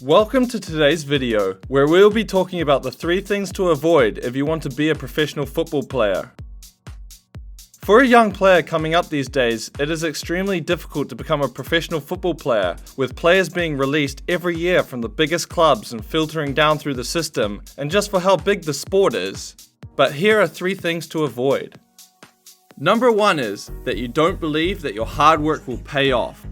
Welcome to today's video, where we'll be talking about the 3 things to avoid if you want to be a professional football player. For a young player coming up these days, it is extremely difficult to become a professional football player, with players being released every year from the biggest clubs and filtering down through the system, and just for how big the sport is. But here are 3 things to avoid. Number 1 is that you don't believe that your hard work will pay off.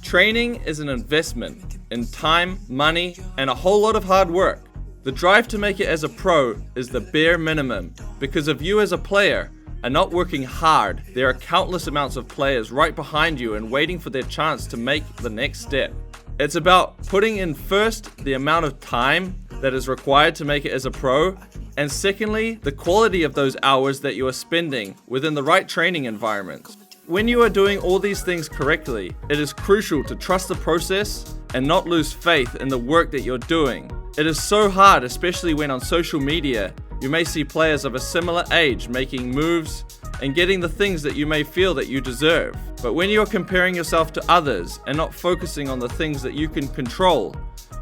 Training is an investment in time, money, and a whole lot of hard work. The drive to make it as a pro is the bare minimum, because if you as a player are not working hard, there are countless amounts of players right behind you and waiting for their chance to make the next step. It's about putting in first the amount of time that is required to make it as a pro, and secondly, the quality of those hours that you are spending within the right training environments. When you are doing all these things correctly, it is crucial to trust the process and not lose faith in the work that you're doing. It is so hard, especially when on social media, you may see players of a similar age making moves and getting the things that you may feel that you deserve. But when you're comparing yourself to others and not focusing on the things that you can control,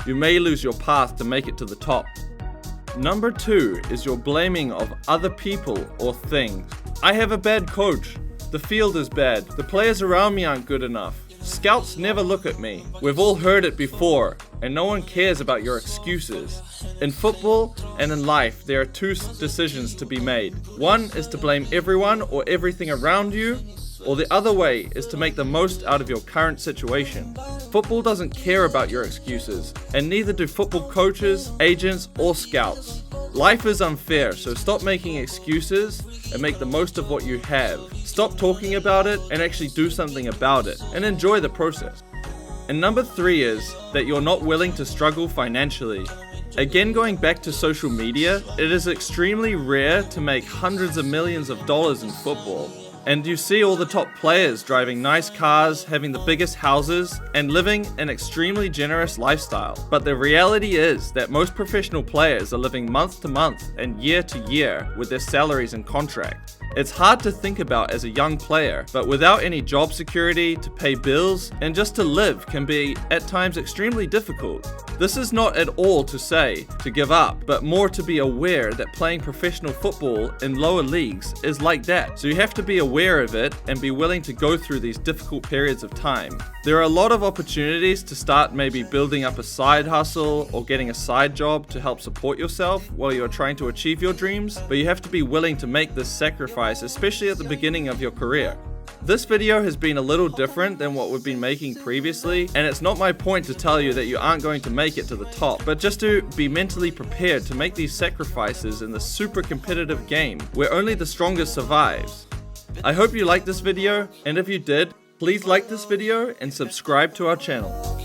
you may lose your path to make it to the top. Number 2 is your blaming of other people or things. I have a bad coach. The field is bad. The players around me aren't good enough. Scouts never look at me. We've all heard it before, and no one cares about your excuses. In football and in life, there are 2 decisions to be made. One is to blame everyone or everything around you, or the other way is to make the most out of your current situation. Football doesn't care about your excuses, and neither do football coaches, agents, or scouts. Life is unfair, so stop making excuses and make the most of what you have. Stop talking about it and actually do something about it, and enjoy the process. And number 3 is that you're not willing to struggle financially. Again, going back to social media, it is extremely rare to make hundreds of millions of dollars in football. And you see all the top players driving nice cars, having the biggest houses, and living an extremely generous lifestyle. But the reality is that most professional players are living month to month and year to year with their salaries and contracts. It's hard to think about as a young player, but without any job security, to pay bills, and just to live can be at times extremely difficult. This is not at all to say to give up, but more to be aware that playing professional football in lower leagues is like that. So you have to be aware of it and be willing to go through these difficult periods of time. There are a lot of opportunities to start maybe building up a side hustle or getting a side job to help support yourself while you're trying to achieve your dreams, but you have to be willing to make this sacrifice, especially at the beginning of your career. This video has been a little different than what we've been making previously, and it's not my point to tell you that you aren't going to make it to the top, but just to be mentally prepared to make these sacrifices in the super competitive game where only the strongest survives. I hope you liked this video, and if you did, please like this video and subscribe to our channel.